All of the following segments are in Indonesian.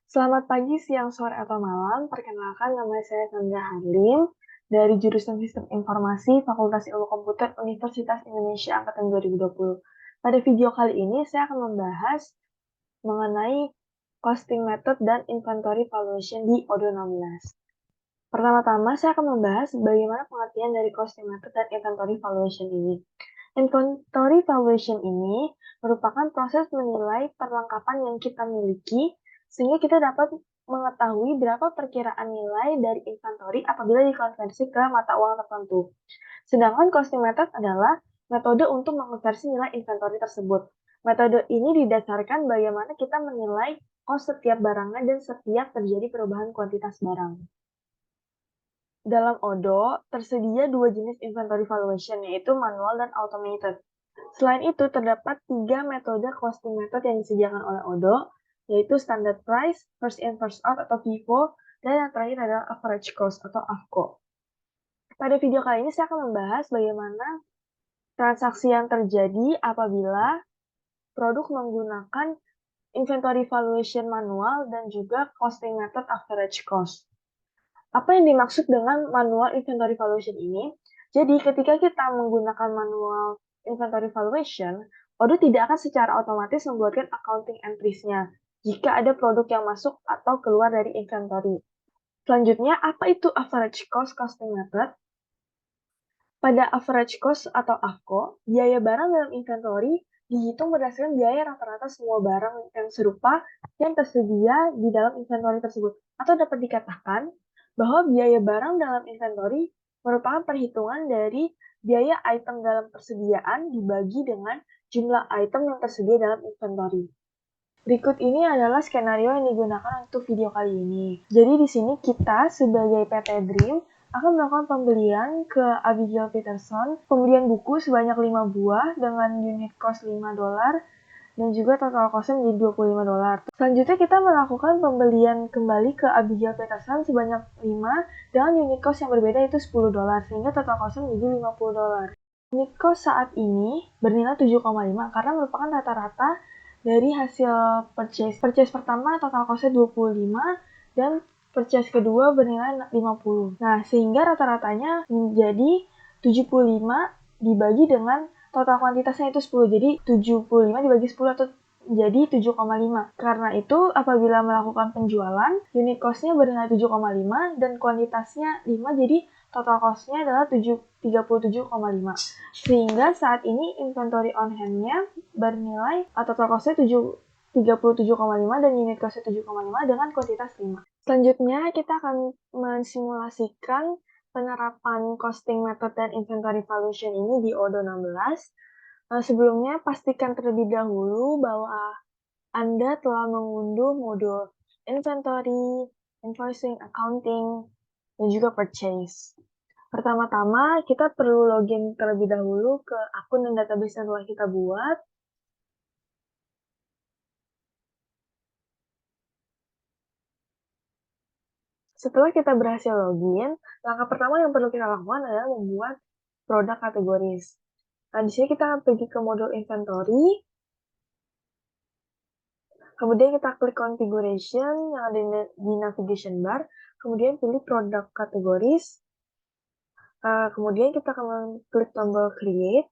Selamat pagi, siang, sore, atau malam. Perkenalkan, nama saya Sandra Halim dari jurusan Sistem Informasi Fakultas Ilmu Komputer Universitas Indonesia Angkatan 2020. Pada video kali ini, saya akan membahas mengenai costing method dan inventory valuation di ODO 16. Pertama-tama, saya akan membahas bagaimana pengertian dari costing method dan inventory valuation ini. Inventory valuation ini merupakan proses menilai perlengkapan yang kita miliki sehingga kita dapat mengetahui berapa perkiraan nilai dari inventory apabila dikonversi ke mata uang tertentu. Sedangkan costing method adalah metode untuk mengonversi nilai inventory tersebut. Metode ini didasarkan bagaimana kita menilai cost setiap barangnya dan setiap terjadi perubahan kuantitas barang. Dalam ODO, tersedia dua jenis inventory valuation, yaitu manual dan automated. Selain itu, terdapat 3 metode costing method yang disediakan oleh ODO, yaitu standard price, first in first out atau FIFO, dan yang terakhir adalah average cost atau AFCO. Pada video kali ini saya akan membahas bagaimana transaksi yang terjadi apabila produk menggunakan inventory valuation manual dan juga costing method average cost. Apa yang dimaksud dengan manual inventory valuation ini? Jadi, ketika kita menggunakan manual inventory valuation, ODO tidak akan secara otomatis membuatkan accounting entries-nya jika ada produk yang masuk atau keluar dari inventory. Selanjutnya, apa itu average cost costing method? Pada average cost atau AFCO, biaya barang dalam inventory dihitung berdasarkan biaya rata-rata semua barang yang serupa yang tersedia di dalam inventory tersebut. Atau dapat dikatakan bahwa biaya barang dalam inventory merupakan perhitungan dari biaya item dalam persediaan dibagi dengan jumlah item yang tersedia dalam inventory. Berikut ini adalah skenario yang digunakan untuk video kali ini. Jadi di sini kita sebagai PT Dream akan melakukan pembelian ke Abigail Peterson, pembelian buku sebanyak 5 buah dengan unit cost $5 dan juga total costnya menjadi $25. Selanjutnya kita melakukan pembelian kembali ke Abigail Peterson sebanyak 5 dengan unit cost yang berbeda yaitu $10 sehingga total costnya menjadi $50. Unit cost saat ini bernilai 7,5 karena merupakan rata-rata dari hasil purchase. Purchase pertama total costnya 25 dan purchase kedua bernilai 50. Nah, sehingga rata-ratanya menjadi 75 dibagi dengan total kuantitasnya itu 10. Jadi 75 dibagi 10 atau jadi 7,5. Karena itu, apabila melakukan penjualan, unit cost-nya bernilai 7,5 dan kuantitasnya 5, jadi total cost-nya adalah 37,5. Sehingga saat ini inventory on hand-nya bernilai total cost-nya 37,5 dan unit cost-nya 7,5 dengan kuantitas 5. Selanjutnya, kita akan mensimulasikan penerapan costing method dan inventory valuation ini di ODO 16. Sebelumnya, pastikan terlebih dahulu bahwa Anda telah mengunduh modul inventory, invoicing, accounting, dan juga purchase. Pertama-tama, kita perlu login terlebih dahulu ke akun dan database yang telah kita buat. Setelah kita berhasil login, langkah pertama yang perlu kita lakukan adalah membuat produk kategoris. Nah, di sini kita pergi ke modul inventory, kemudian kita klik configuration yang ada di navigation bar, kemudian pilih produk kategoris, kemudian kita akan klik tombol create.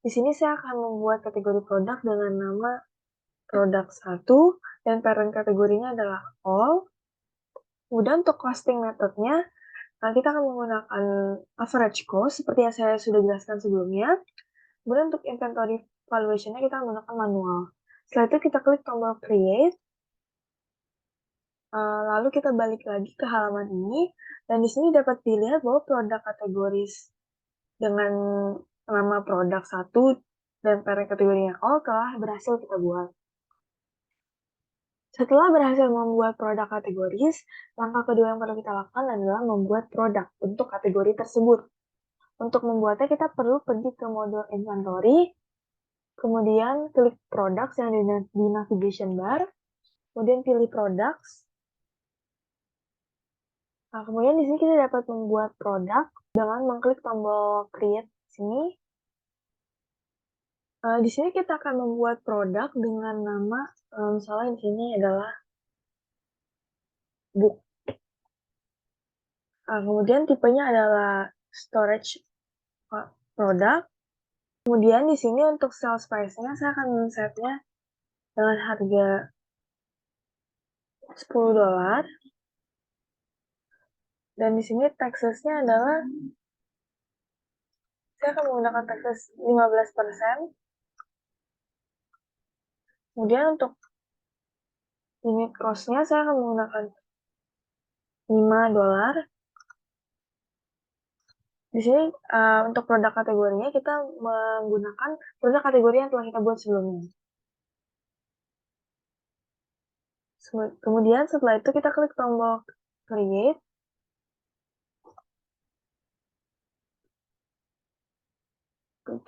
Di sini saya akan membuat kategori produk dengan nama produk 1 dan parent kategorinya adalah all. Kemudian untuk costing methodnya, kita akan menggunakan average cost seperti yang saya sudah jelaskan sebelumnya. Kemudian untuk inventory valuation-nya kita menggunakan manual. Setelah itu kita klik tombol create. Lalu kita balik lagi ke halaman ini, dan di sini dapat dilihat bahwa produk kategoris dengan nama produk 1 dan parent kategorinya all telah berhasil kita buat. Setelah berhasil membuat produk kategoris, langkah kedua yang perlu kita lakukan adalah membuat produk untuk kategori tersebut. Untuk membuatnya kita perlu pergi ke modul inventory, kemudian klik products yang di navigation bar, kemudian pilih products. Nah, kemudian di sini kita dapat membuat produk dengan mengklik tombol create sini. Di sini kita akan membuat produk dengan nama, misalnya di sini adalah book. Kemudian tipenya adalah storage product. Kemudian di sini untuk sales price-nya saya akan men-setnya dengan harga $10. Dan di sini taxes-nya adalah saya akan menggunakan taxes 15%. Kemudian untuk unit cost-nya saya akan menggunakan $5. Di sini untuk produk kategorinya kita menggunakan produk kategori yang telah kita buat sebelumnya. Kemudian setelah itu kita klik tombol create.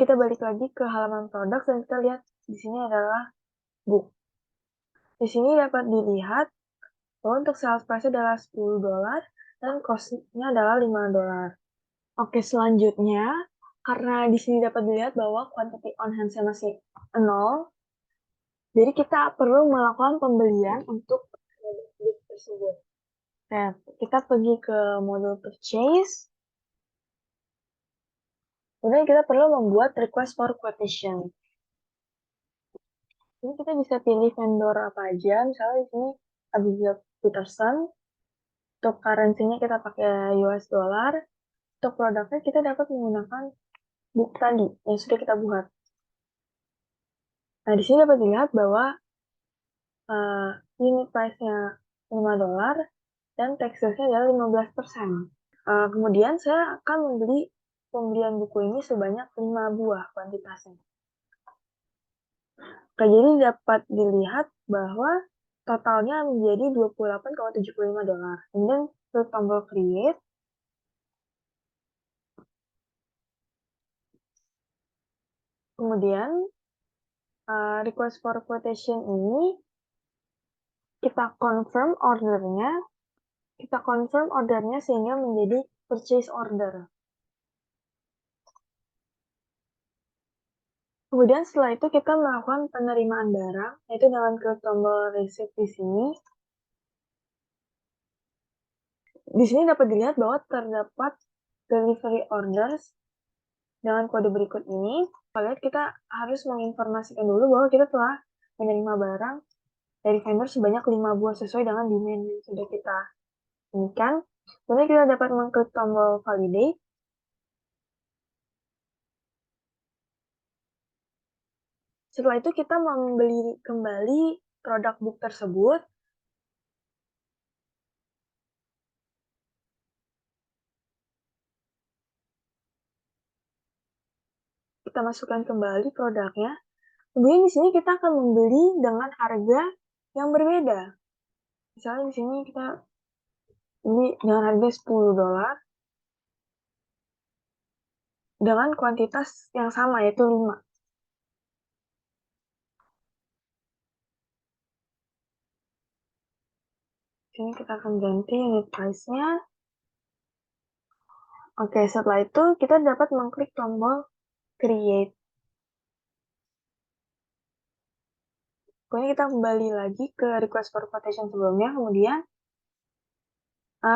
Kita balik lagi ke halaman produk dan kita lihat di sini adalah book. Di sini dapat dilihat bahwa untuk sales price adalah $10 dan cost-nya adalah $5. Oke, selanjutnya karena di sini dapat dilihat bahwa quantity on hand-nya masih 0, jadi kita perlu melakukan pembelian untuk produk tersebut. Nah, kita pergi ke modul purchase. Kemudian kita perlu membuat request for quotation. Ini kita bisa pilih vendor apa aja. Misalnya di sini Abigail Peterson. Untuk currency-nya kita pakai US dollar. Untuk produknya kita dapat menggunakan book tadi yang sudah kita buat. Nah, di sini dapat dilihat bahwa unit price-nya $5 dan taxes-nya adalah 15%. Kemudian saya akan membeli pembelian buku ini sebanyak 5 buah kuantitasnya. Oke, jadi dapat dilihat bahwa totalnya menjadi $28,75. Kemudian klik tombol create. Kemudian request for quotation ini kita confirm ordernya sehingga menjadi purchase order. Kemudian setelah itu kita melakukan penerimaan barang, yaitu dengan klik tombol receipt di sini. Di sini dapat dilihat bahwa terdapat delivery orders dengan kode berikut ini. Kita harus menginformasikan dulu bahwa kita telah menerima barang dari vendor sebanyak 5 buah sesuai dengan demand yang sudah kita inginkan. Kemudian kita dapat mengklik tombol validate. Setelah itu kita membeli kembali produk book tersebut. Kita masukkan kembali produknya. Kemudian di sini kita akan membeli dengan harga yang berbeda. Misalnya di sini kita beli dengan harga $10 dengan kuantitas yang sama yaitu 5. Sini kita akan ganti unit price-nya. Oke, setelah itu kita dapat mengklik tombol create. Kemudian kita kembali lagi ke request for quotation sebelumnya, kemudian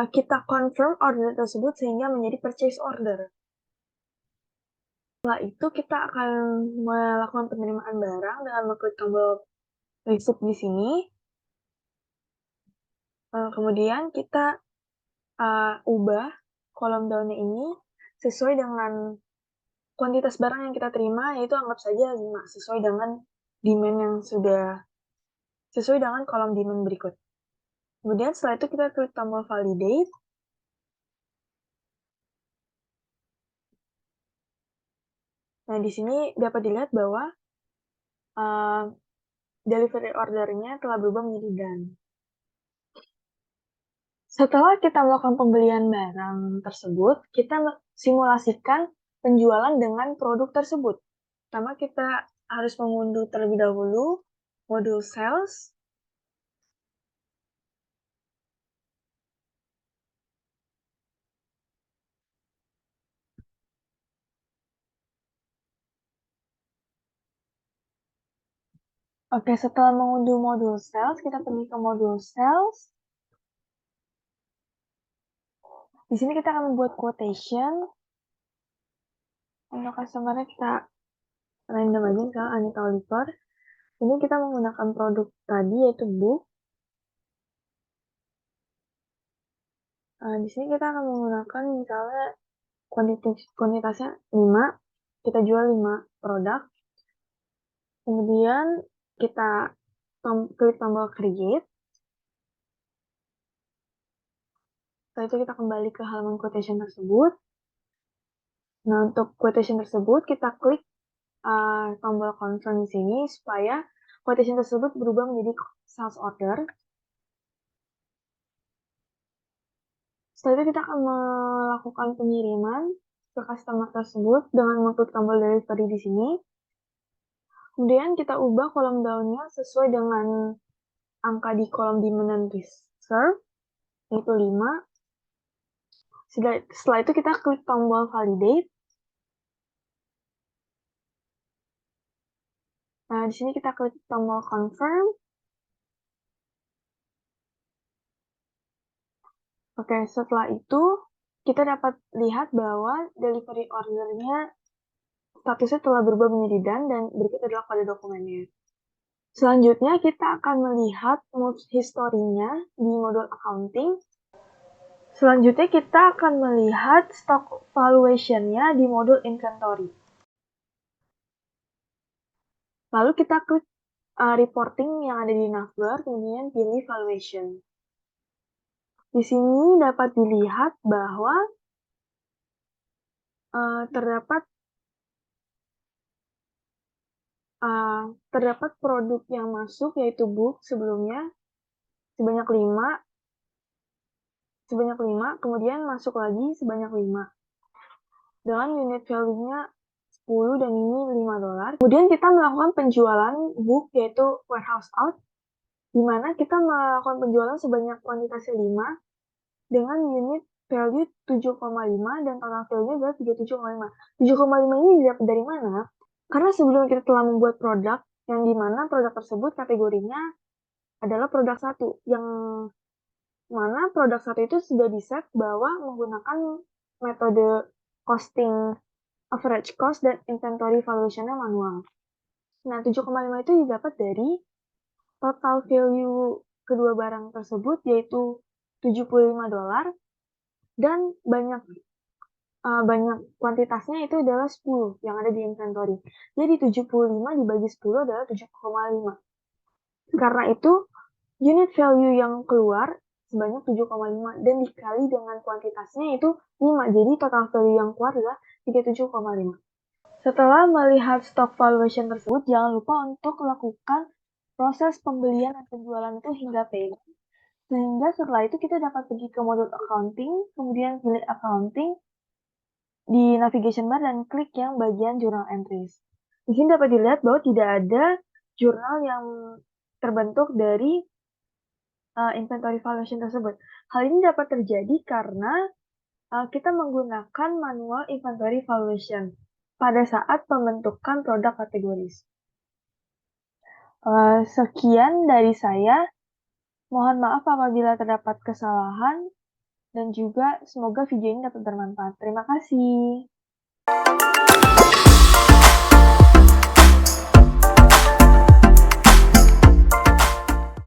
kita confirm order tersebut sehingga menjadi purchase order. Setelah itu kita akan melakukan penerimaan barang dengan mengklik tombol receipt di sini. Kemudian kita ubah kolom down-nya ini sesuai dengan kuantitas barang yang kita terima, yaitu anggap saja 5, sesuai dengan demand yang sesuai dengan kolom demand berikut. Kemudian setelah itu kita klik tombol validate. Nah, di sini dapat dilihat bahwa delivery order-nya telah berubah menjadi done. Setelah kita melakukan pembelian barang tersebut, kita simulasikan penjualan dengan produk tersebut. Pertama, kita harus mengunduh terlebih dahulu modul sales. Oke, setelah mengunduh modul sales, kita pergi ke modul sales. Di sini kita akan membuat quotation. Untuk customer-nya kita random aja, misalnya Anita Oliver. Ini kita menggunakan produk tadi yaitu book. Di sini kita akan menggunakan misalnya kuantitasnya 5, kita jual 5 produk. Kemudian kita klik tombol create. Setelah itu kita kembali ke halaman quotation tersebut. Nah, untuk quotation tersebut kita klik tombol confirm di sini supaya quotation tersebut berubah menjadi sales order. Setelah itu kita akan melakukan pengiriman ke customer tersebut dengan mengklik tombol delivery di sini. Kemudian kita ubah kolom down-nya sesuai dengan angka di kolom demand and reserve, yaitu 5. Setelah itu kita klik tombol validate. Nah, di sini kita klik tombol confirm. Oke, setelah itu kita dapat lihat bahwa delivery order-nya statusnya telah berubah menjadi done dan berikut adalah kode dokumennya. Selanjutnya kita akan melihat moves history-nya di modul accounting. Selanjutnya kita akan melihat stock valuation-nya di modul inventory. Lalu kita klik reporting yang ada di navbar, kemudian pilih valuation. Di sini dapat dilihat bahwa terdapat produk yang masuk yaitu book sebelumnya sebanyak 5, kemudian masuk lagi sebanyak 5 dengan unit value-nya 10 dan ini $5. Kemudian kita melakukan penjualan book yaitu warehouse out, di mana kita melakukan penjualan sebanyak kuantitasnya 5 dengan unit value 7,5 dan total value-nya adalah 37,5. 7,5 ini didapat dari mana? Karena sebelum kita telah membuat produk yang dimana produk tersebut kategorinya adalah produk 1, yang mana produk 1 itu sudah di-set bahwa menggunakan metode costing average cost dan inventory valuation-nya manual. Nah, 7,5 itu didapat dari total value kedua barang tersebut yaitu $75 dan banyak kuantitasnya itu adalah 10 yang ada di inventory. Jadi 75 dibagi 10 adalah 7,5. Karena itu unit value yang keluar sebanyak 7,5 dan dikali dengan kuantitasnya itu 5. Jadi total value yang keluar adalah 37,5. Setelah melihat stock valuation tersebut, jangan lupa untuk lakukan proses pembelian dan penjualan itu hingga payment. Sehingga setelah itu kita dapat pergi ke modul accounting, kemudian pilih accounting di navigation bar dan klik yang bagian journal entries. Di sini dapat dilihat bahwa tidak ada jurnal yang terbentuk dari inventory valuation tersebut. Hal ini dapat terjadi karena kita menggunakan manual inventory valuation pada saat pembentukan produk kategoris. Sekian dari saya. Mohon maaf apabila terdapat kesalahan dan juga semoga video ini dapat bermanfaat. Terima kasih.